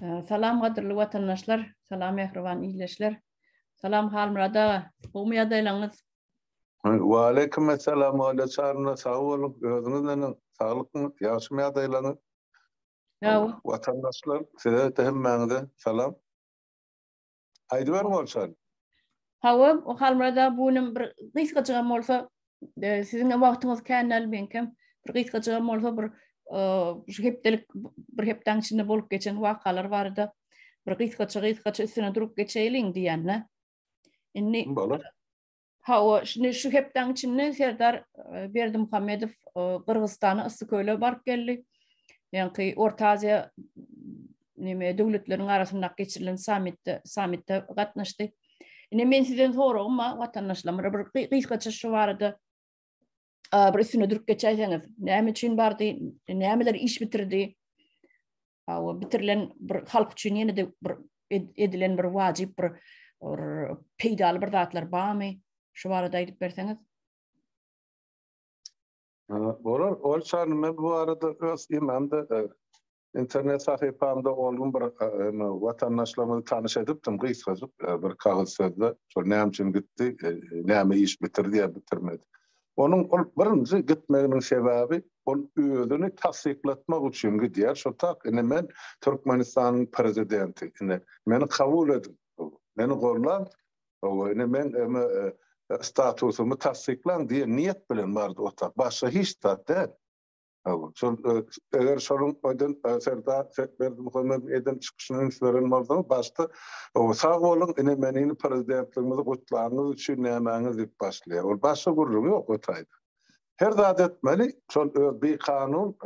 Salam qadirli vatandaşlar, salam ehrivan iyileşler. Salam halmurada, bu yadaylanız. Wa aleykum assalam wa alaykum sağ olun. Özünüzden sağlıklı yaşamaya adaylanın. Ya, Vatandaşlar size de hemmenize selam. Haydi var mı olsan? hava o halmurada bunun bir qisqaçıgam bolsa, sizin wagtyňyz känel benkem, bir qisqaçıgam bolsa bir hepdelik bir hepden içinde bolup geçen wakalar barda. Bir qisqaça üstüne durup geçeýliň diýenler. Inni Bolar. hava şu hepden içinde Serdar Berdimuhammedow Qırgızstana Issyköýle barıp geldi. Yani Orta Azya döwletleriniň arasynda geçirilen sammitde gatnaşdy. Men sizden soragym vatandaşlar bir qisqaça şu barada bir üstüne durup geçeýseňiz, näme üçin bardy, nämeler iş bitirdi? Hawa bitirilen bir halk üçin ýene-de bir edilen bir wajyp bir peýdaly bir zatlar barmy? Şu barada aýdyp berseňiz. Bolar. Olsan men bu arada öz imamda internet sayfamda olduğum bir vatandaşlarımı tanış edipdim. Qysgaçyk bir kağıt sözde. Şol näme üçin gitdi, näme iş bitirdi ya bitirmedi. Onun birinji gitmeginiň sebebi ol özüni tasdiklatmak üçin gidýär. Şo tak men Türkmenistanyň prezidenti. Meni kabul edin. Meni gorlan. Men statusumu tasdiklan diye niyet bilen bardy otak. Başga hiç da eger şolun öden Serdar Berdimuhammedow eden çykyşynyň sören bolsa başta sağ bolun menini prezidentligimizi gutlagyňyz üçin nämäňiz diýip başlaýar. Ol başga gurulmy ýok otaýdy. Her zat etmeli, şol bir kanun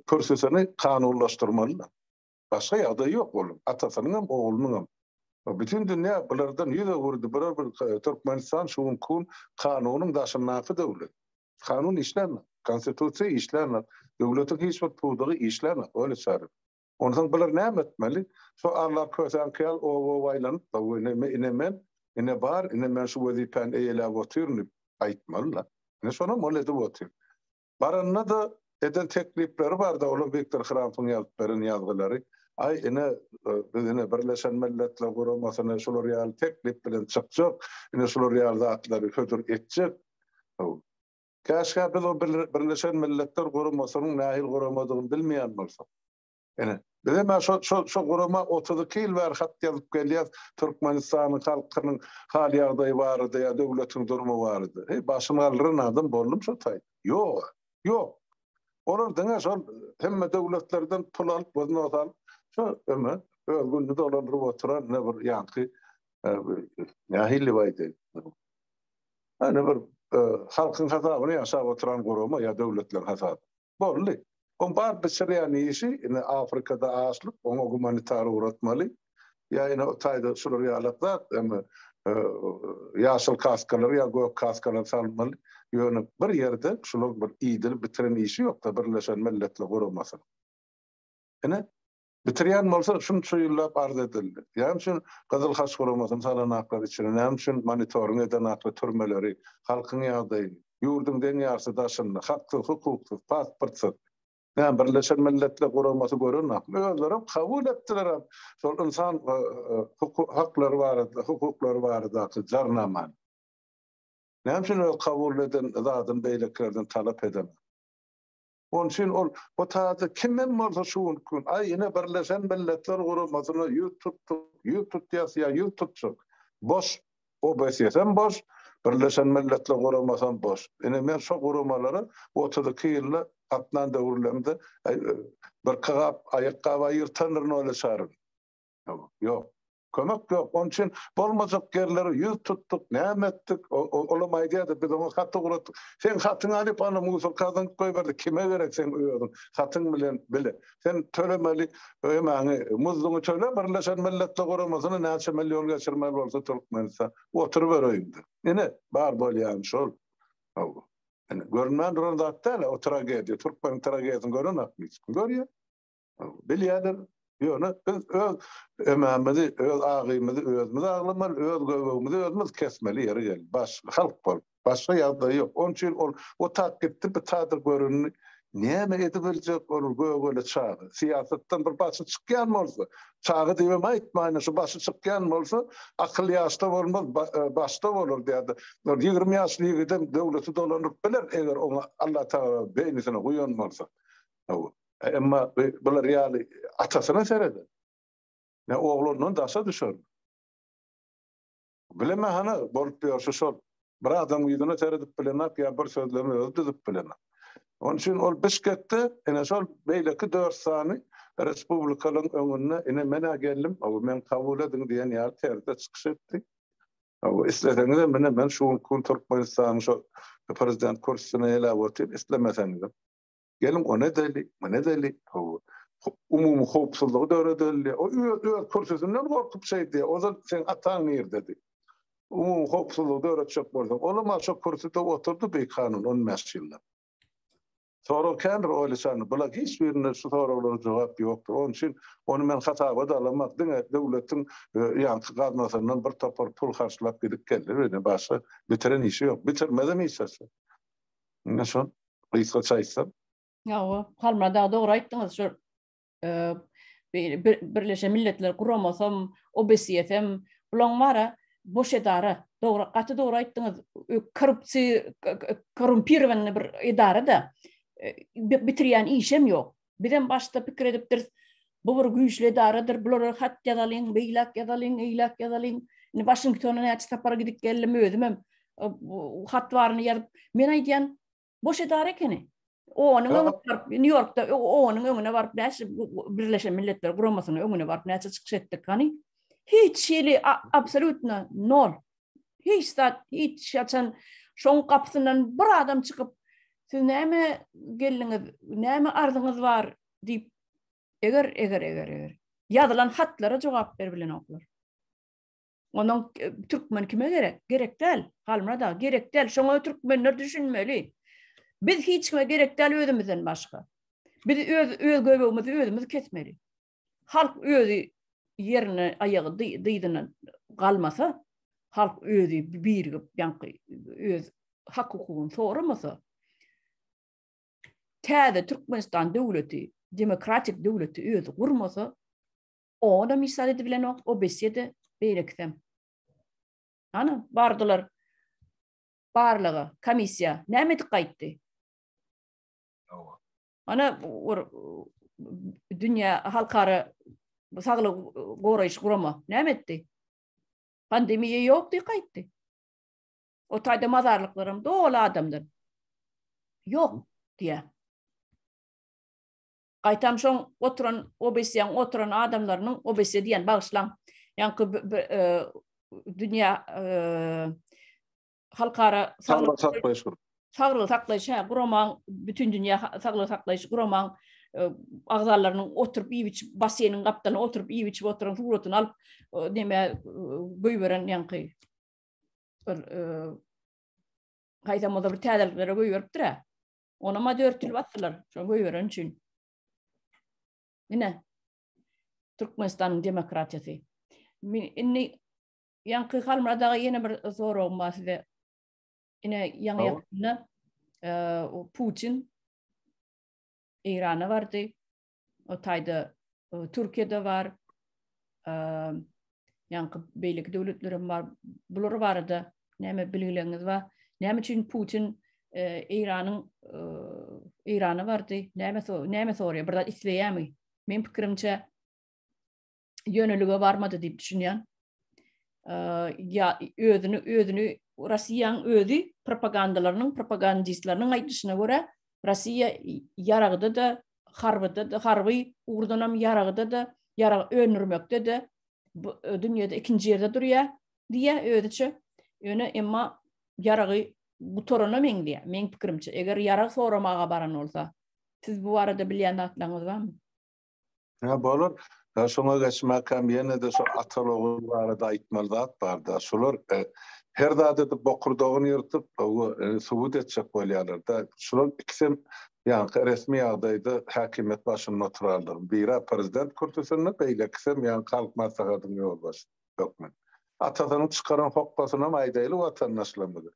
körsesini kanunlaşdyrmaly. Başga ýagdaý ýok bolun. Atasynyň hem oğlunyň hem. Bütün dünýä bulardan ýüze gurdy. Bir Türkmenistan şunkun kanunyň daşynapy döwlet. Kanun işlenme. Konstitusiýa işlenme. Döwletiň hiç bir puwdygy işlenme. Öyle çary. Ondan bular näme etmeli? Şu Allah kösen kıyal o vaylanyp da men bar men şu wezipen eýelä oturnup aýtmalylar. Şonu molede otur. Baranna da eden teklipleri bar da ola Viktor Hrampyň ýazyp beren ýazgylary. Bizine Birleşen Milletler Guramasyna şol real teklip bilen çykjak. Şol real zatları hödür etjek. Käşke biz o Birleşen Milletler Guramasynyň nähil guramadygyny bilmeýän bolsak. Bize şu gurama 32 ýyl bäri hat ýazyp gelýär. Türkmenistanyň halkynyň hal ýagdaýy bardy ýa döwletiň durmy bardy. Başymy alyran adam boldum şu taý. Ýok. Olar diňe şol hemme döwletlerden pul alyp gözüne alyp şu özgünlüğü dolandırıp oturan ne bir yankı nahilli vaydı. Ne bir halkın hesabını yaşap oturan guruma ya devletler hesabı. Bolly. On bar beşeriyani işi Afrika'da aslık ona humanitar uğratmalı. Ya yine o tayda şuraya alaklar yaşıl kaskalar ya gök kaskalar salmalı. Yani bir yerde şunu bir iyidir bitiren işi yok da Birleşen Milletler Gurumasın. Bitirýän bolsa şunu çöýüllap arz edildi. Ýani şun Gyzyl Haç Guramasynyň salanaklar içine, näme şun monitoring eden akly türmeleri, halkyň ýagdaýy, ýurduň deňýarsy daşyndy, hakly, hukukly, pasportsy. Näme Birleşen Milletler Guramasy görünýär. Özleri kabul etdiler. Şol insan haklary barada, hukuklary barada jarnaman. Näme şunu kabul eden zadyň beýleklerden talap eden. Onun için o taada kimden bolsa şunkun ay yine Birleşen Milletler Guramasyna YouTube diýär YouTube boş OBS'den boş Birleşen Milletler Guramasyna boş. Men şu guramalara 32 ýyl atlan döwürlemde bir kagap aýakka ýyrtanlaryny öle çaryn. Ýok. Kömek yok. Onun için bolmazak yerleri yüz tuttuk, näme etdik, olamaydı da biz onu hatı uğrattık. Sen hatyny alıp ana musul kazan koyberdi. Kime gerek sen öýdüň? Hatyn bilen bile. Sen tölemeli, öýmäňi muzluğu töle Birleşen Milletler Guramasyna näçe million geçirmeli bolsa Türkmenistan oturup berýärdi. Ene bar bolýan şol. Görünmän duran zatda o tragediýa, Türkmen tragediýasyny görünýär. Görýär. Bilýärler. Ýöne öz emamyzy, öz agymyzy özümiz aglamaly, öz göwegimizi özümiz kesmeli ýeri gel. Halk bol. Başga ýagdaý ýok. Onun üçin o tak gitdi, bir tadyr görünni Näme edebilecek olur böyle çağı. Siyasetten bir başı çıkyan bolsa, çağı diýmem aýtmaýyn, şu başı çıkyan bolsa, akıl ýaşda bolmaz, başda bolur diýdi. 20 ýaşly ýigidem döwleti dolanyp biler, eger ona Allah taala beýnisine goýan bolsa. Emma bular ýaly atasyna seredi. Ne oğlunun daşa düşer. Bileme hana bolup ýaşy şol. Bir adam ýüzüne seredip bilenap ýa bir sözlerni öldürüp bilenap. Onun için ol Bişkek'te ene şol beýleki 4 sany respublikalyň öňüne ene mena geldim. Men kabul edin diýen ýa terde çykyş etdik. İsleseňiz men şu kun Türkmenistanyň şu prezident kursyna elä oturup islemeseňiz. Gelin ona deli. Umumy howpsuzlygy döredildi. O öz kursysynyň gorkup şeýdi. O zat sen atan ýer dedi. Umumy howpsuzlygy döretjek bolsaň, olama şu kursyda oturdy beý kanun 15 ýylda. Sonra kendi oylaşan, bula hiç birine şu sorulara cevap yoktur. Onun için onu men hataba da alamak, devletin yankı kadmasından bir topar pul karşılap gidip gelir. Başka bitiren işi yok. Bitirmeden işesi. Ne son? Kıysa çaysam. Ya o, halmada doğru ayttınız. Şu Birleşen Milletler Kuramasam, OBSY'm, bulan var boş edara. Doğru, katı doğru ayttınız. Korumpirven bir idare da. Bitirýän işem ýok. Birden başda pikir edipdir. Bu bir güýçli idaradyr. Bular hat ýazalyň, beýlak ýazalyň, eýlak ýazalyň. Washingtona näçe tapar gidip geldim özüm. Hat baryny ýazyp, men aýdýan boş idara ekeni. Onun New York'ta onun öňüne barıp näçe Birleşen Milletler Kuramasynyň öňüne barıp näçe çykyş etdik hani. Hiç şeýle absolutna nol. Hiç ýaçan şoň kapsyndan bir adam çykyp siz näme geldiňiz, näme arzyňyz bar diýip eger ýazylan hatlara jogap berbilen oklar. Onuň türkmen kime gerek? Gerek däl. Halmana da gerek däl. Şoňa türkmenler düşünmeli. Biz hiç kime gerek däl özümizden başga. Biz öz göbegimizi özümüz kesmeli. Halk özü yerine ayağı dyýdyna galmasa, halk özü birigip ýanky öz hak hukugyny soramasa, täze Türkmenistan döwleti, demokratik döwleti özü gurmasa, o da misal edibilen o besede beýleksem. Ana bardylar. Barlygy, komissiya näme edip gaýtdy? Ana dünýä halkara saglyk goraýyş gurama näme etdi? Pandemiýa ýok diýip gaýtdy. O taýda mazarlyklaryň doly adamdyr. Ýok diýä. Gaýtam şoň oturan OBSYň oturan adamlarynyň OBSY diýen bagyşlan ýanky dünýä halkara saglyk saklaýyş guramaň, bütün dünýä saglyk saklaýyş guramaň agzalarynyň oturup iýiç baseýniň gapdalyna oturup iýiç oturan suratyny alyp näme goýberen ýanky gaýtam oda bir täzeliklere goýberipdir. Ona ma 4 ýyl batdylar şo goýberen üçin. Ine Türkmenistanyň demokratiýasy. Inni ýanky halmada ýene bir soragym bar size. Ine ýaňy ýakynda Putin Irana bardy. O taýda Türkiýede bar. Ýanky beýlik döwletlerim bar. Bular barada näme bilgileriniz bar? Näme üçin Putin Irana bardy? Näme soruyor? Birden isleýärmi? Men pikirimçe yönelüge barmadı diýip düşünýän. Ya özünü Russiýanyň özü propagandistlarynyň aýdyşyna görä Russiýa yaragda da harby urdanam yaragda da yarag önürmekde de dünýede ikinji ýerde durýar diýe özüçe. Ýöne emma yaragy bu torana meňdiýär. Men pikirimçe eger yarag soramaga baran bolsa, siz bu arada bilýän atlaňyz barmy? Ha bolur. Şoňa geçmäkem ýene de şu atalogy barada aýtmaly zat barda. Şolar her zady bokurdogyny ýyrtyp, subut etjek bolýarlar da. Şolar ikisem ýanky resmi ýagdaýda häkimet başyna oturarlar. Biri prezident kurtusyna, beýleksem ýanky halk maslahatyny ýolbaş. Ýokmen. Atadan çykaran hokpasyna maýdaýly watandaşlary.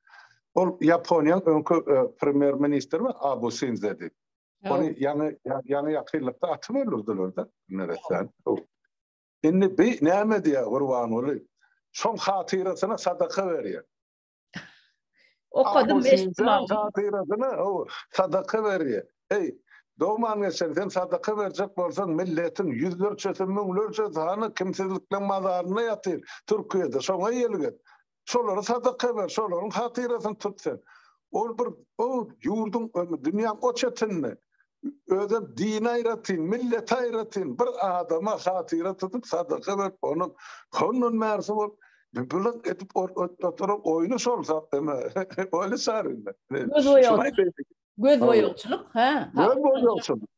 Ol Ýaponiýanyň öňkü premier ministri Abe Shinzo. Onu yani yakınlıkta atım öldürdüler de neresen. Şimdi bir näme diye kurban olayım. Son hatırasına sadaka veriyor. Okadım eşittim abi. Hatırasına o sadaka veriyor. Hey, doğman geçen sen sadaka verecek bolsan milletin yüzlerce milyonlarca tane kimsizlikle mazarına yatır. Türkiye'de sonra yelget. Şoları sadaka ver, şoların hatırasını tut sen. O yurdun dünya o çetinne. Ödem din ayratin, millet ayratin, bir adama hatıra tutup sadaka verip onun mersi bol. Bulan edip oturup oyunu sorsa öyle sarında. Göz boyolçuluk. Göz boyolçuluk.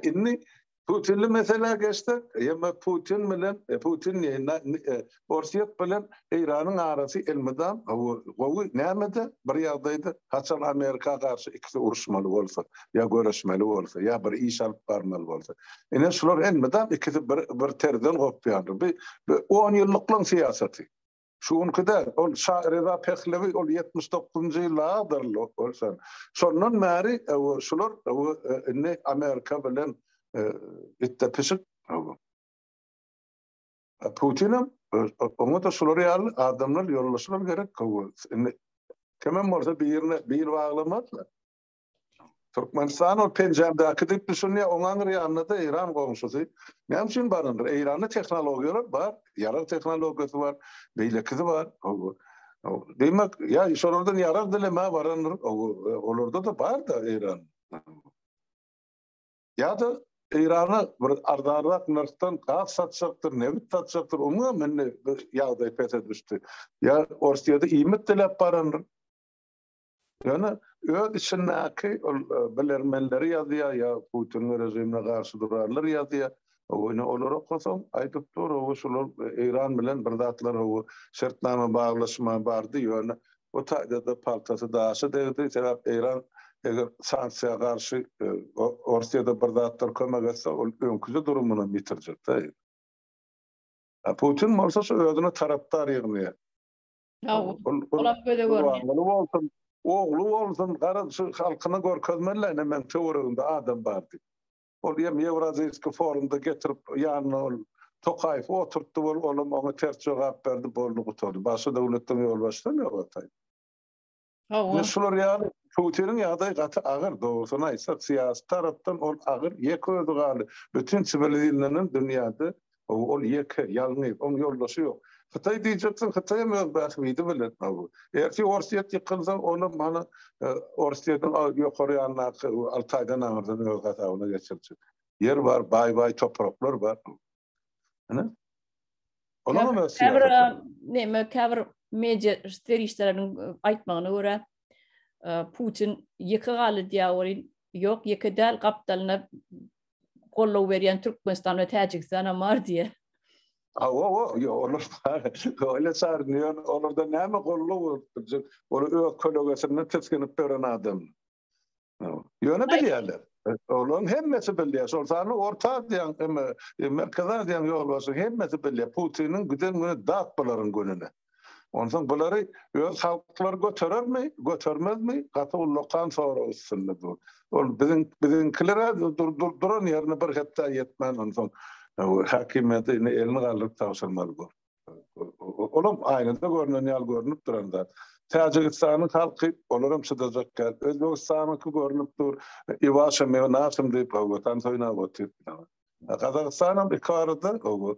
Inni Putinli mesela geçti. Ama Putin bilen Putin Orsiyet bilen İran'ın arası elmeden o nämede bir ýagdaýda haçan Amerika karşı ikisi uruşmaly bolsa ya görüşmeli bolsa ya bir iş alyp barmaly bolsa. Ene şular elmeden ikisi bir terden gopýandy. Bir 10 ýyllyklyň siýasaty. Şuň kadar ol Reza Pehlevi ol 79-njy ýyllardyr bolsa. Şondan märi şular Amerika bilen ittepeşik Putin'im onu da şolary adamlar ýollaşylar gerek. Kemen bolsa bir ýerine baglamazlar. Türkmenistan o Penjab'daki dip düşünýär, oňaň ýanynda İran goňşusy. Näme üçin baryndyr? İran'da tehnologiýalar bar, ýarar tehnologiýasy bar, beýlekisi bar. Demek ya şolardan ýarar dileme baryndyr. Olarda da bar da İran. Ya da İran'a bir ardardak narktan gaz satsaktır, nevit satsaktır, onu menne ýagdaý pete düştü. Ya Orsiýada iýmet dilep barandyr. Yani öz içindäki bilermenleri ýazýar, ya Putin rejimine garşy durarlar ýazýar. Onu olara kosam aýdyp dur, o şolar İran bilen bir zatlar o şertname baglaşma bardy ýöne. O taýda paltasy daşy degdi, sebäp İran eger sanksiýa garşy Orsiýada bir zatlar kömek etse, ol öňküji durumuna bitirjek. Putin bolsa şu özüne tarapdar ýygnaýar. Olam böyle görünýär. Oğlu bolsun, şu halkyna görkezmeli, men töwereginde adam bardy. Ol ýem Ýewraziýski forumda getirip ýanyna ol Tokaýew oturtdy bol, olam oňa ters jogap berdi, bolny gutardy. Başga döwletden ýol başlamaýar gatay. Şular ýaly Putin'in ýagdaýy gaty agyr, dogrusyny aýtsak, siýasat tarapdan ol agyr, ýeke özi bütün sivilizasiýanyň dünýäde ol ýeke ýalňy, oň ýoldaşy ýok. Xitay diýjeksin, Xitay hem bahmidi bilen. Eğer Orsiýet ýykylsa, onu mana Orsiýetin ýokary ýanynaky Altaýdan aňyrdan öz gatawyna geçirjek. Yer bar, baý topraklar bar. Ona mı Käbir media işleriniň aýtmagyna görä Putin ýeke galy diýýär, ýok ýeke däl gapdalyna gollaw berýän Türkmenistan we Täjikistan bar diýär. Öyle sarnıyor, orada näme gollaw berjek, onu kollegasyna teskinip beren adam. Ýöne bilýärler. Olan hemmesi bilýär. Şolsany orta diýen, merkeze diýen ýol bolsa hemmesi bilýär. Putiniň güden dağ bularyň gününe. Ondan bulary öz halklar götürermi, götürmezmi? Gaty ullokan sonra usully bu. Ol bizimkilere duran ýerine bir hepde ýetmän ondan. Hakimiyeti elini galdyryp tawşyrmaly bu. Olam aýnynda görünen ýal görünüp duranda. Täjikistanyň halky olaram şydajak, Özbegistanyňky görünüp dur. Iwaşa me nasym diýip awatan soýna gotyp. Kazakstanam ikarada o.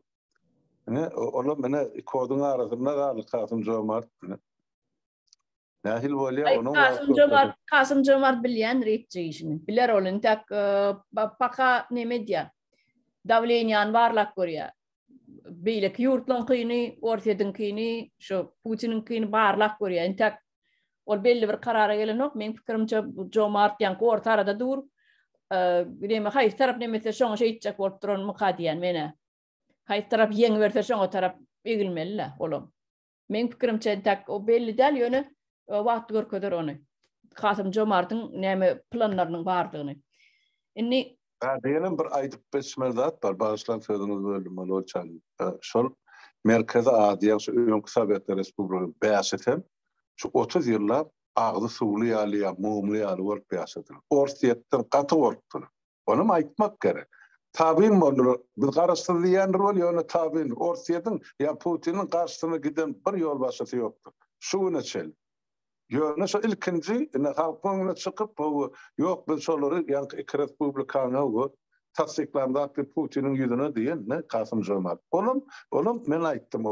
Olam mene koduň arasynda galy Kasım Jomart. Nähil bolýar onuň Kasım Jomart bilýän reýtçi işini. Biler olan tak paka näme diýär? Davlenýan barlak görýär. Beýlek ýurtlaryň kyny, Orsiýadyň kyny, şu Putiniň kyny barlak görýär. Entek ol belli bir karara gelenok, men pikirimçe Jomart ýanky orta arada dur. Näme haýsy tarap näme şoňa şeýtjek bolup duran mukadiýan mene. Haýsy tarap ýeňi berse şoňa tarap egilmeli olam. Men pikirimçe entek o belli däl ýöne wagt görkezler ony. Kasım Jomartyň näme planlarynyň bardygyny. Inni diyelim bir aýdyp geçmerzat bar, bağışlan sözüňiz böldüm bolçan. Şol merkeze adiýan şu Öňkü Sowet Respublikasyny bäşeten şu 30 ýyllar ağzı suwly ýaly, mumly ýaly bolup ýaşadylar. Orsiýetden gaty bolupdyr. Onu aýtmak gerek. Tabin bolur. Biz garaşdyrdy ýandyr bol, ýöne tabin. Orsiýetin ýa Putinin garşysyna giden bir ýol başlasy ýokdur. Şuňa çel. Ýöne şu ilkinji, halkyň çykyp, ýok biz şolary ýa iki respublikany tasdiklandak Putinin ýüzüne diýen, Kasım Jomart. Onuň men aýtdym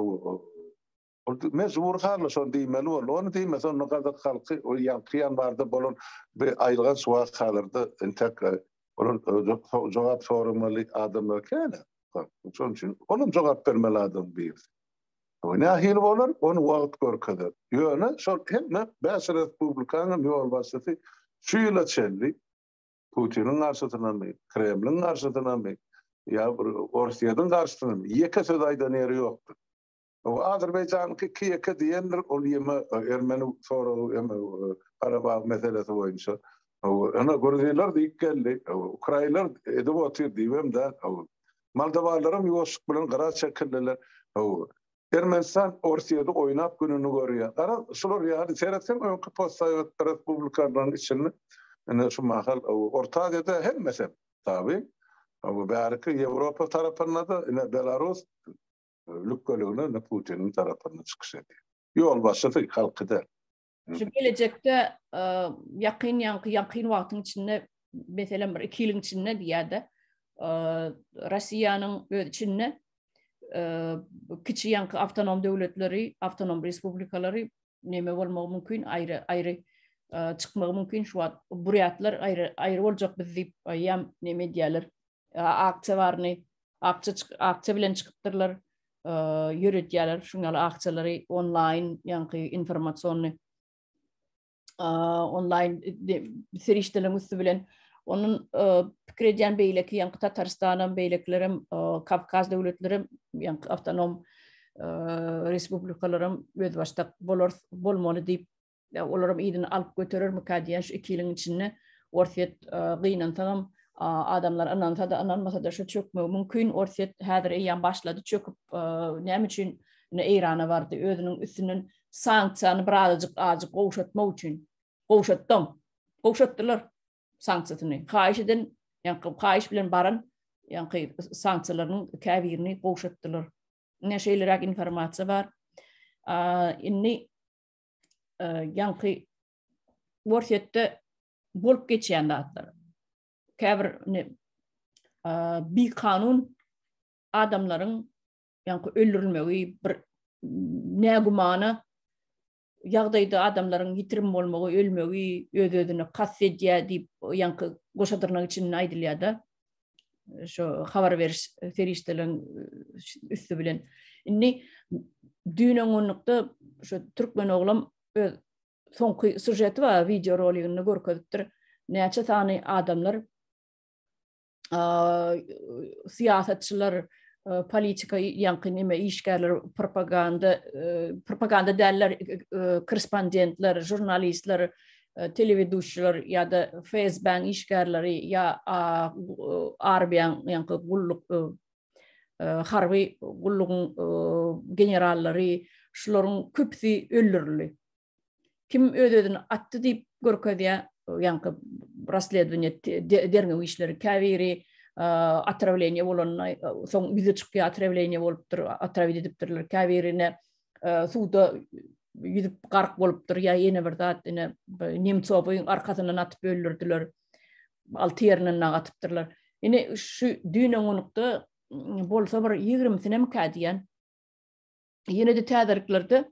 mecbur harly şol diýmeli bol. Onu diýmese onu gadar halky o ýankyýan barda bolan bir aýlgan suwak kalyrdy. Entek onun jogap sormaly adamlar kene. Şoň üçin onun jogap bermeli adam bir. O nähil bolar, onu wagt görkezler. Ýöne şol hemme bäş respublikanyň ýol başlasy şuýla çeldi. Putinin garşysyna mı, Kremlin garşysyna mı, ýa Orsiýadyň garşysyna mı? Ýeke söz aýdan ýeri ýokdur. O Azerbaýjanyňky ýeke diýenler ol ýeme Ermeni sonra ýeme Karabağ meselesi boýunça. Ona görüýler diýildi. Ukrainalar edip otyr diýmem de. Moldowalarym ýoşuk bilen gara çekildiler. Ermenistan Orsiýada oýnap gününi görýär. Ara şolar ýa-da seretsen öňkü postsovet respublikalaryň içinde şu mahal Orta Asya'da hemmese tabi. Bu belki Avrupa tarafına da Belarus lükkölüğüne Putin'in tarafına çıkış ediyor. Yol başladı halkı der. Şu gelecekte yakın vaktin içinde mesela bir 2 yılın içinde diýärdi. Russiýanyň içinde kiçi yankı avtonom döwletleri, avtonom respublikalary neme bolmagy mümkin, aýry çıkmagy mümkin. Şu wagt buryatlar aýry boljak biz diýip ýam neme diýerler. Aksiýalarny, aksiýa bilen çykypdyrlar, ýöretýärler, şuňaly aksiýalary online ýa-ni informasiýony online serişdirilen üstü bilen onun pikir edýän beýleki ýa-ni Tatarstanyň beýleklerim, Kavkaz döwletlerim, ýa-ni avtonom respublikalarym öz başda bolmaly diýip olaram ýygyny alyp göterer mükadiýen şu 2 ýylyň içinde Orsiýet gynantam adamlar ananmasa da şu çökmegi mümkin. Orsiýet häzir ýan başlady çöküp näme üçin Eýrana bardy özüniň üstünden sanksiýany birazajyk gowşatmak üçin gowşatdylar sanksiýasyny. Haýyş eden ýa-ni haýyş bilen baran ýa-ni sanksiýalaryň käbirini gowşatdylar. Näşeýleräk informasiýa bar. Inni ýa-ni Orsiýetde bolup geçýän zatlar. Käbir bir kanun adamlaryň ýa-ni öldürilmegi bir nägumana ýagdaýda adamlaryň ýitirim bolmagy, ölmegi, öz-özüne kassetýär diýip ýa-ni goşadyrnak üçin aýdylýar da. Şu habar beriş serişdirilen üstü bilen. Inni düýnüň onlukda şu türkmen oglam soňky sujeti we video rolygyny görkezipdir. Näçe sany adamlar siýasatçylar, politika ýa-ni neme işgärler, propaganda däller, korrespondentler, jurnalistler, televiziýaçylar ýa-da Facebook işgärleri ýa armiýaň ýa-ni gulluk harby gullugyň generallary şolaryň köpsi öldürildi. Kim öz-özüni atdy diýip görkezýär, ýa-ni rasledownie derňe işleri käbiri atravleniýe bolan soň bize çykýar atravleniýe bolupdyr, atravit edipdirler käbirine suwda ýüzüp gark bolupdyr ýa ýene bir zat Nemçowyň arkasyndan atyp öldürdiler. Alty ýerinden atypdyrlar. Ine şu düýnüň onukda bolsa bir 20 sene mükadiýän ýene de täzirliklerdi.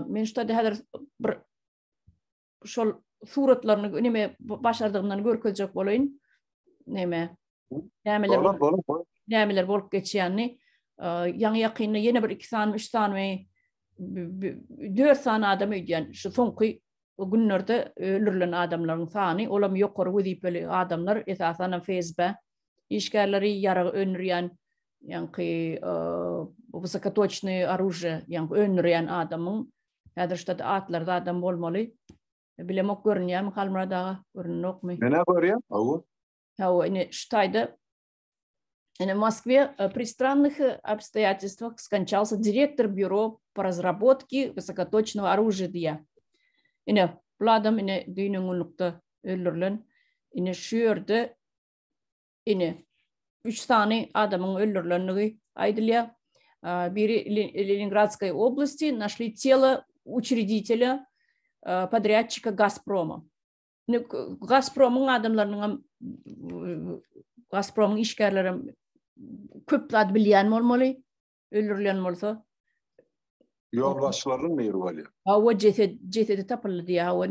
Men şuda häzir bir şol suratlaryny neme başardygymdan görkezjek bolaýyn. Nämeler bolup geçýänni ýaňy ýakyny ýene bir 2 sany 3 sany 4 sany adam öýdýän şu soňky günlerde öldürilen adamlaryň sany olam ýokary wezipeli adamlar esasen Facebook işgärleri ýaragy öndürýän ýa-ni wysokotочное оружие ýa-ni öndürýän adamyň häzir şuda atlarda adam bolmaly. Bilemek görünýärmi Halmuradaga görünokmy? Mene görýär? Ine Штайда, в Москве при странных обстоятельствах скончался директор бюро по разработке высокоточного оружия. Ine bu adam ine düýnüňlükde öldürilen ine şu ýerde ine 3 tane adamın öldürilenligi aýdylýar. Biri Ленинградской области нашли тело учредителя подрядчика «Газпрома». «Газпром'un adamlarının, «Газпром'un işgärleri köp zat bilýän bolmaly, öldürilen bolsa. Yolbaşçıların mı var? O cesedi tapıldı ya. В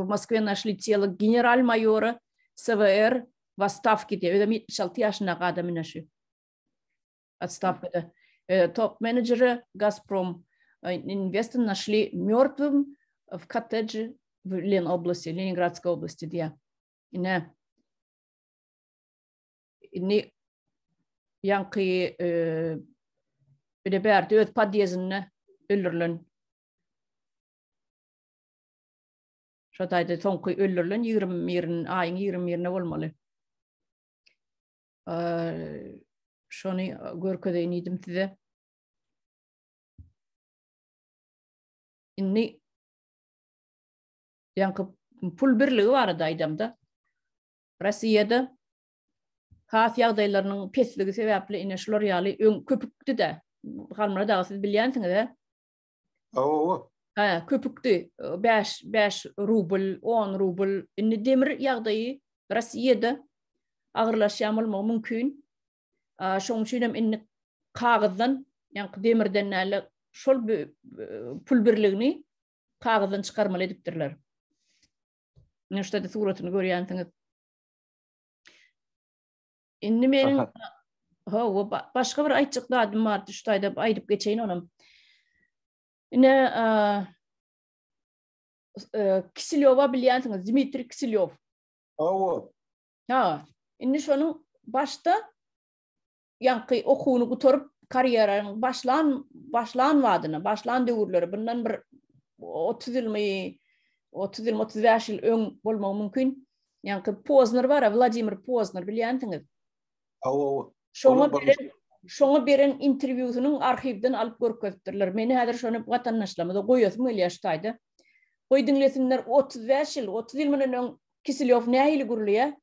Москве нашли тело генерал-майора СВР в отставке. Ödem 76 yaşındaki adamın aşı. Отставкада. Топ-менеджера «Газпром» Инвестон нашли мертвым в коттедже в Ленобласти, Ленинградской области. İni yankı bir de berdi öt padyezine öldürülen. Şatayda tonku öldürülen 20 ayın 20 olmalı. Şonu görkede nidim size. İnni yankı pul birliği var aydamda. Rusya'da has ýagdaýlarynyň pesligi sebäpli ine şular ýaly öň köpükdi de. Halmara da siz bilýänsiňiz. Köpükdi 5 rubl, 10 rubl. Indi demir ýagdaýy Russiýada agyrlaşýan bolmagy mümkin. Şoň üçin hem inni kagızdan, ýani demirden näle şol pul birligini kagızdan çykarmaly edipdirler. Näşde de suratyny görýänsiňiz. Indi meniň başga bir aýtjyklarym bar, şuýda aýdyp geçeýin onam. Ine Kiselyowa bilýänsiňiz, Dmitri Kiselyow. Indi şonuň başda ýanky okuwyny guturup karýerasyny başlan wadyna, başlan döwürleri bundan bir 30 35 ýyl öň bolmagy mümkin. Ýanky Pozner bar, Vladimir Pozner bilýänsiňiz. Şoňa beren interwýusynyň arhivden alyp görkezdirler. Meni häzir şonu watandaşlarymyza goýasym gelýär. Goý dinlesinler 35 ýyl, 30 ýyl menen Kiselyow nähili gurulýar?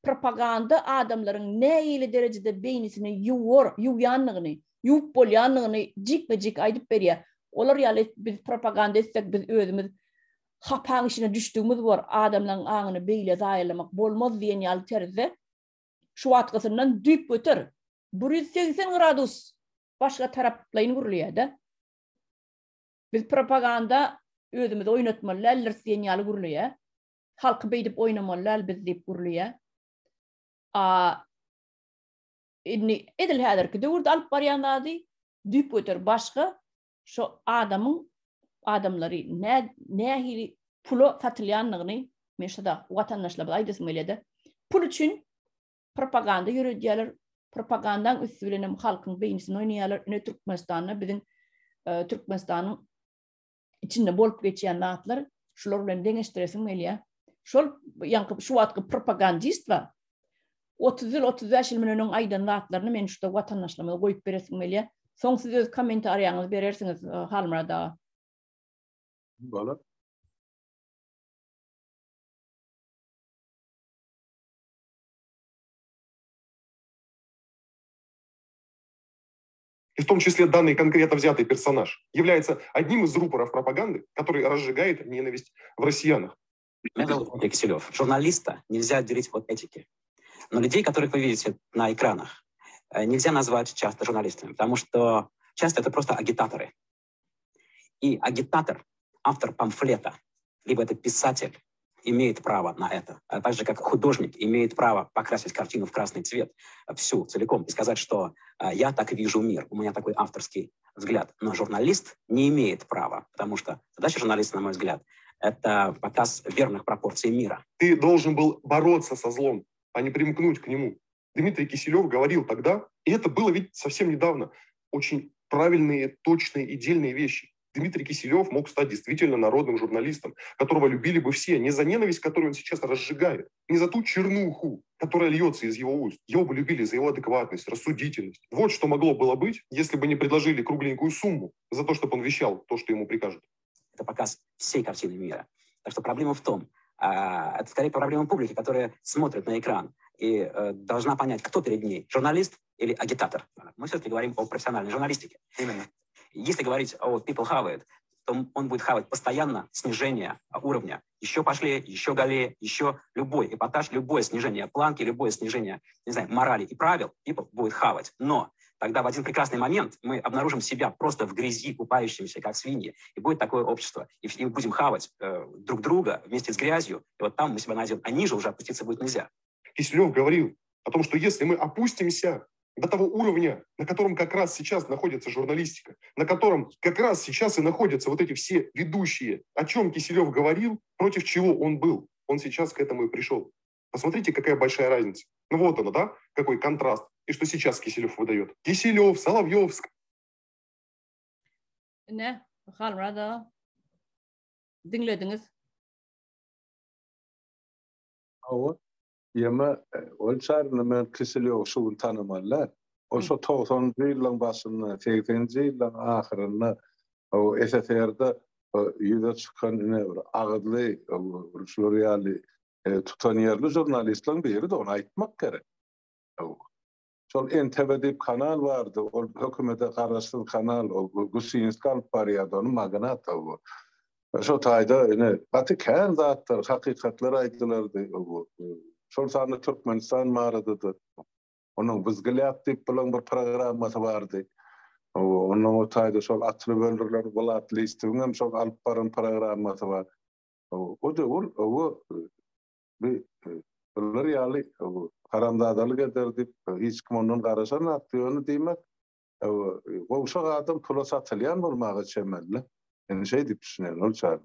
Propaganda adamlaryň nähili derejede beynisini ýuwýanlygyny, ýuwup bolýanlygyny jik aýdyp berýär. Olar ýaly biz propaganda etsek biz özümiz hapaň işine düşdüğümüz var. Adamlaryň aňyny beýle daýalamak bolmaz diýen ýaly terze. Şu atgysyndan düýp öter. 180 gradus başga taraplaýyn gurulýar da. Biz propaganda özümiz oýnatmalar, diýen ýaly gurulýar. Halky beýdip oýnamalar biz diýip gurulýar. Inni edil häzirki döwürde alyp barýandy, düýp öter başga şu adamlary nähili pulo satylýanlygyny men şurada watandaşlara aýdysym geldi. Pul üçin propaganda ýürüdýärler. Propagandaň üstüne halkyň beýnisini oýnaýarlar. Ine Türkmenistanyň biziň Türkmenistanyň içinde bolup geçýän zatlar şular bilen deňeşdiresiň gelýär. Şol ýanky şu wagtky propagandist bar. 30 ýyl 35 ýyl menen aýdan zatlaryny men şurada watandaşlarymyza goýup beresiň gelýär. Soň siz öz kommentariýaňyzy berersiňiz halmada. Bala. И в том числе данный конкретно взятый персонаж является одним из рупоров пропаганды, который разжигает ненависть в россиянах. Меня зовут Дмитрий Киселёв. Журналиста нельзя отделить от этики. Но людей, которых вы видите на экранах, нельзя назвать часто журналистами, потому что часто это просто агитаторы. И агитатор, автор памфлета, либо это писатель, имеет право на это. Так же, как художник имеет право покрасить картину в красный цвет всю, целиком, и сказать, что я так вижу мир, у меня такой авторский взгляд. Но журналист не имеет права, потому что задача журналиста, на мой взгляд, это показ верных пропорций мира. Ты должен был бороться со злом, а не примкнуть к нему. Дмитрий Киселёв говорил тогда, и это было ведь совсем недавно, очень правильные, точные и дельные вещи. Дмитрий Киселёв мог стать действительно народным журналистом, которого любили бы все, не за ненависть, которую он сейчас разжигает, не за ту чернуху, которая льется из его уст. Его бы любили за его адекватность, рассудительность. Вот что могло было быть, если бы не предложили кругленькую сумму за то, чтобы он вещал то, что ему прикажут. Это показ всей картины мира. Так что проблема в том, это скорее проблема публики, которая смотрит на экран и должна понять, кто перед ней, журналист или агитатор. Мы все-таки говорим о профессиональной журналистике. Именно. Если говорить о people have it, то он будет хавать постоянно снижение уровня. Еще пошлее, еще голее, еще любой эпатаж, любое снижение планки, любое снижение, не знаю, морали и правил people будет хавать. Но тогда в один прекрасный момент мы обнаружим себя просто в грязи, купающимся, как свиньи. И будет такое общество. И мы будем хавать друг друга вместе с грязью. И вот там мы себя найдем. А ниже уже опуститься будет нельзя. Киселев говорил о том, что если мы опустимся до того уровня, на котором как раз сейчас находится журналистика, на котором как раз сейчас и находятся вот эти все ведущие, о чем Киселев говорил, против чего он был. Он сейчас к этому и пришел. Посмотрите, какая большая разница. Ну вот оно, да? Какой контраст. И что сейчас Киселев выдает. Киселев, Соловьев. Ne, halrada dinlediniz. Ama yema olçarını men Kısilyow şuun tanımalar. O şu 90-njy ýylyň başynda, 80-nji ýylyň ahyrynda o SSR'de ýüze çykan bir agydly, ýaly tutan ýerli jurnalistlaryň biri de onu aýtmak gerek. Şol NTV kanal vardı, o hökümete garaşsyz kanal, o Gusinskal pariyadony magnat o. Şo taýda ene baty kän zatlar, hakykatlar aýdylardy o. Şol sany Türkmenistan maradydy. Onun biz gilyap diýip bilen bir programmasy bardy. Onun o taýda şol atly böldürler bolat listiňem hem şol alyp baran programmasy bar. O da o bir ýaly haramzadalyk ederdi. Hiç kim onun garaşan atdygyny diýmek. O uşak adam pula satylýan bolmagy çemelli. Yani şey diýip düşünýär olçar.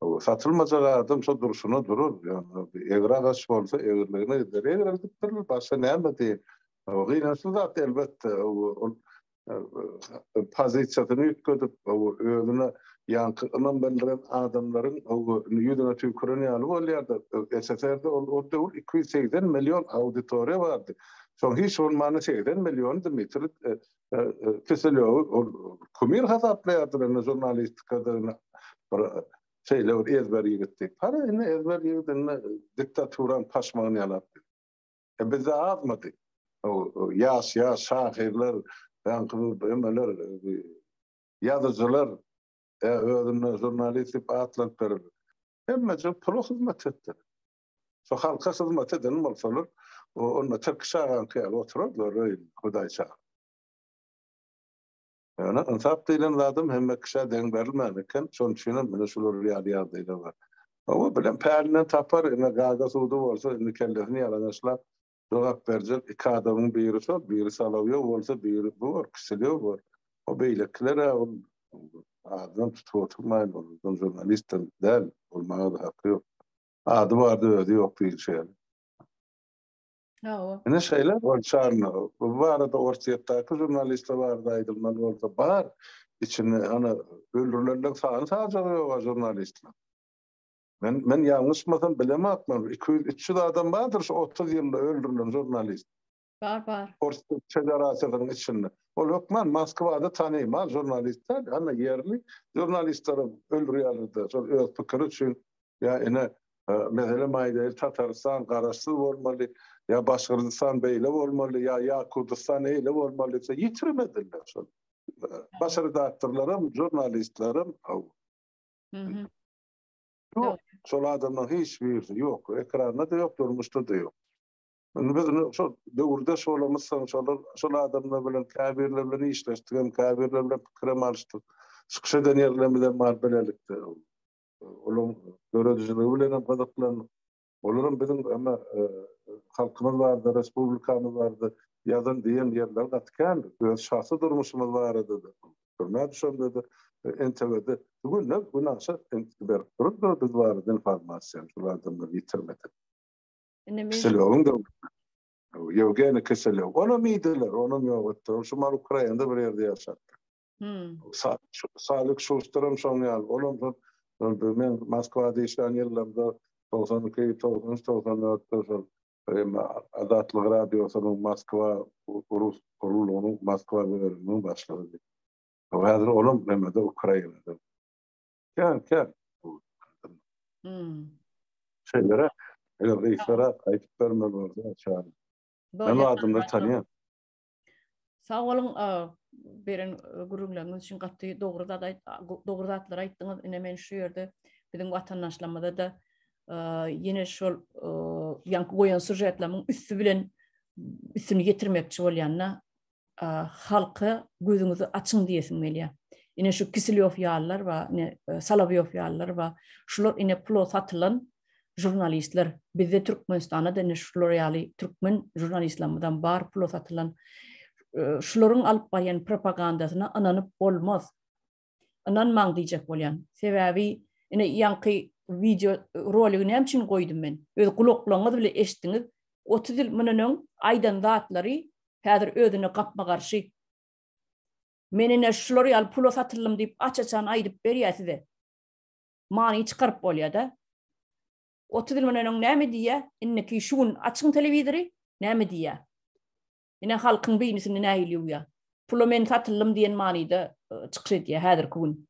O satılmajak adam şo duruşuna durur. Yani eger agaç bolsa egerligine eder. Eger edip başga näme diýip. O gynançyl zat elbetde o pozisiýasyny ýetgedip o özüne ýankylan bildiren adamlaryň o ýüzüne tüküren ýaly bolýardy. SSR'de o döwür 280 milyon auditoriýa bardy. Şoň hiç bolmany 80 milyon Dmitri Kısilyow kumir hasaplaýardy jurnalistikada bir şeyler ezber ýigitdi. Para ine ezber ýigitdi, diktaturan paşmagyny ýalapdy. Bize azmady. O yaş şahirler, emeler, ýazyjylar özüne jurnalistik atlap berildi. Hemmece pul hyzmat etdi. Şo halka hyzmat eden bolsalar, onda Türk şahan kıyal otururlar öyle, Hudaý şah. Yani insap diýilen adam hemme kişa deň berilmändiken, şoň üçin mene şular ýaly bar. O bilen pärinden tapar, ene gaga suwdy bolsa, ene kellesini ýalanaşlap jogap berjek iki adamyň biri şo, biri Solowýew bolsa, biri bu Kısilyow bor. O beýlekler adam tutup oturmaýan bolar. Jurnalistin däl, bolmagy da haky ýok. Ady bardy, özi ýok diýil şey. Ne şeyler var çarna. Bu arada ortaýatdaky jurnalistler bardy aýdylman bolsa bar. İçinde ana öldürülenler sany sajagy jurnalistler. Men ýalňyşmasam bilemapman. 200-300 adam bardyr şu 30 ýylda öldürülen jurnalist. Bar. Orta federasyonyň içinde. Ol hökman Moskwada tanyman jurnalistler, ana yerli jurnalistler öldürýärler. Şol öz pikiri üçin ýa ene mesela Maýda Tatarstan garaşsyz bolmaly, ýa Başgyrystan beýle bolmaly, ýa Kurdistan eýle bolmaly, ýitirmediler şol. Başarıdatlarym, jurnalistlerim şol adamlar hiç bir yok, ekranda da yok, durmuşda da yok. Biz şol döwürde şolamyzsan şol adamlar bilen käbirler bilen işleşdik, käbirler bilen pikir alşdyk. Şykşadan ýerlemizden bar belelikde. Olum görüjligi bilen gazaplan. Olaryň bizim ama halkymyz bardy, respublikamyz bardy. Ýazan diýen ýerler gatkan, öz şahsy durmuşymyz bardy. Görmä düşende NTV'de bugün ne bu nasıl ber durdu biz bardy informasiýa şulardan bir ýitirmedi. Kısilyow da Yevgeni Kısilyow. Onu miýdiler, onu ýokotdy. Şu mar Ukrainada bir ýerde ýaşapdy. Salyk Şusterem şoň ýaly. Olam men Moskwada işleýän ýyllarda 92-94 Adatlyk radiosynyň Moskwa Rus kurulunyň Moskwa bölüminiň başlygy. Häzir olam Mehmede Ukrainada. Kän. Şeylere, reislere aytıp vermeli orada çağırın. Ben o adımları tanıyorum. Sağ olun, beren gurullarınız için gatty dogry zatlar aýtdyňyz. Ine men şu ýerde biziň watandaşlamada da ýene şol ýanky goýan sujetleriň üstü bilen üstüni getirmekçi bolýanna halky gözüňizi açyň diýesim gelýär. Ine şu Kiselov ýalylar we Salavyov ýalylar we şular ine pul satylan jurnalistler. Bizde Türkmenistanda da şular ýaly türkmen jurnalistlerden bar pul satylan şularyň alyp barýan propagandasyna ananyp bolmaz. Ananmaň diýjek bolýan. Sebäbi ine ýanky video roligini hem için koydum ben. Öz kulaklarınız bile eşitdiniz. 30 yıl mınının aydan zatları häzir özüne kapma karşı. Menine şulary al pulo satylym diýip açaçan aýdyp berýär size. Many çykaryp bolýar da. 30 yıl mınının näme diýär? Inneki şuun açyň telewizory näme diýär? Ine halkyň beýnisini näýilýär. Pulo men satylym diýen manyda çykyş edýär häzir kun.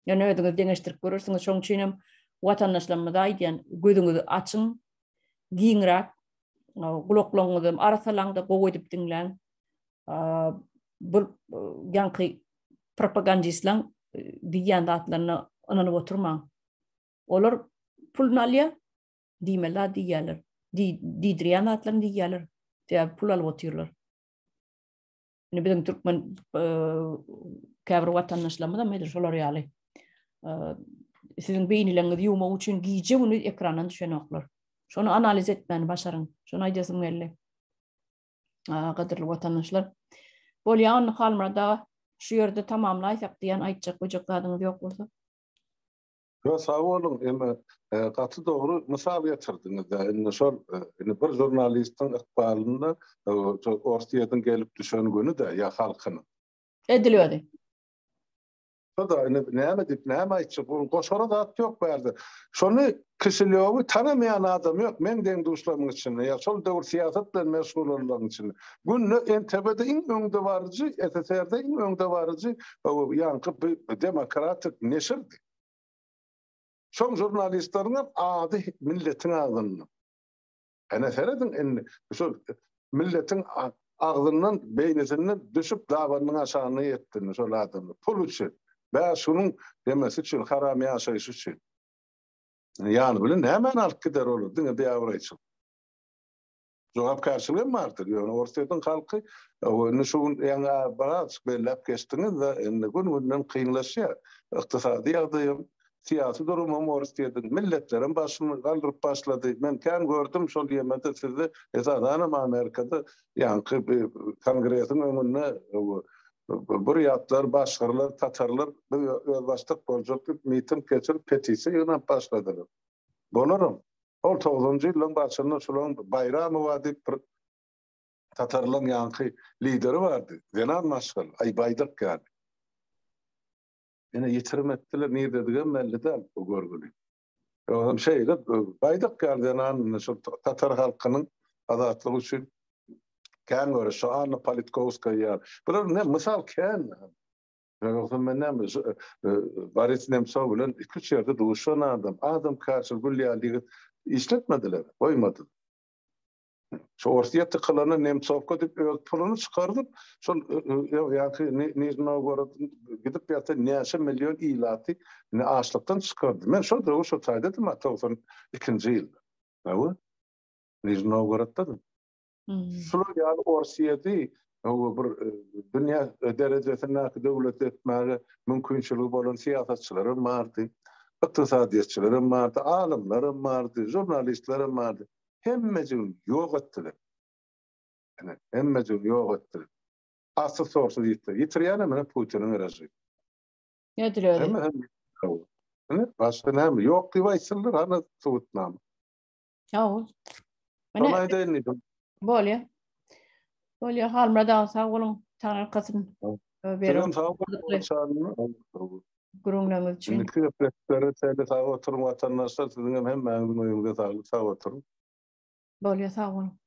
Yani ödüňiz deňeşdirip görürsiňiz, şoň üçin watandaşlarymyza aýdýan gözüňizi açyň, giňrak, gulaklaryňyzy arasalaňda goýup diňläň. Bu ýanky propagandistler diýen zatlaryny ananyp oturmaň. Olar pul nalýa diýmeler diýerler. Diýdirýän zatlaryny diýerler. Diýip pul alyp oturýarlar. Ine biziň türkmen käbir watandaşlarymyza meýdir şolar ýaly. Sizin beýnileňiz ýuwmak üçin giýje bunu ekrandan düşenoklar. Şonu analiz etmeni başaryň. Şonu aýdasym geldi. Gaderli watandaşlar. Bolýan halmada şu ýerde tamamlaýsak diýen aýtjak gojaklaryňyz ýok bolsa. Yo, sağ olun. Katı doğru misal getirdiňiz. Ine şol bir jurnalistiň ykbalyna ortaýadan gelip düşen günü de ýa halkynyň Edilýärdi. da näme dip näme aýtjak bu goşara zat ýok berdi. Şonu Kiselyowy tanamayan adam ýok. Men deň duşlarymyň içinde ýa şol döwür siýasat bilen meşgul bolanlaryň içinde. Günni NTV'de iň öňde barjy, SSR'de iň öňde barjy ýanky demokratik neşirdi. Şol jurnalistlaryň ady milletiň agyny. Ana seredin şol milletiň agzyndan beýnesinden düşüp dawanyň aşagyna ýetdi şol adamy. Pul üçin. Bä şunun demesi üçin haram ýaşaýyş üçin. Ýani bilen hemen alyp gider olur. Diňe beýawra üçin. Jogap karşılygy bardyr. Ýöne ortadan halky şuň ýa barat belläp geçdiňiz we gün-günden kynlaşýar. Ykdysady ýagdaýym, siyasi durumum ortadan milletlerin başyny galdyryp başlady. Men kän gördüm şol ýerde sizde esadan Amerikada ýanky kongresiň öňünde buriyatlar, başgarlar, tatarlar öz başlyk boljak miting geçirip petisiýa ýönäp başladylar. Bolaram. Ol 9-njy ýylyň başynda şolaň bayramy wadyp bir tatarlaryň ýanky lideri bardy. Zenan Maşgal, Aýbaýdyk geldi. Ene ýetirim etdiler, ne dedigen belli däl bu görgüli. O şeýle Baýdyk geldi Zenan şu tatar halkynyň azatlygy üçin kän görüş, şu Anna Politkovskaya. Bular ne misal kän. Ýa-da menden Boris Nemtsov bilen 2-3 ýerde duşan adam karşı gülýärligi işletmediler, koymadı. Şu ortaýa tıkylany Nemtsovka dip öz puluny çykardyp, şol ýa-ki Nizhny Novgorod gidip ýaty näçe million ilaty açlykdan çykardy. Men şol da şu taýda 92-nji ýylda. Näme? Nizhny Novgorodda. Şol ýaly Orsiýady bir dünýä derejesinde döwlet etmäge mümkinçiligi bolan siýasatçylarym bardy, ykdysadyatçylarym bardy, alimlerim bardy, jurnalistlerim bardy. Hemmejin ýok etdiler. Hemmejin ýok etdiler. Asy sorsuz ýitirýän mene Putiniň rejimi. Edilýärdi. Başga näme ýok diýip aýtsalar, ana tutnam. Ýa. Mene Bolýa halmada sağ bolun, taňyr kasyn. Berim sağ bolun. Gurulnaryň üçin. Indi köpleklere täze sağ oturup watandaşlar siziň hem meňiň oýuňyza sağ oturup. Bolýa sağ bolun.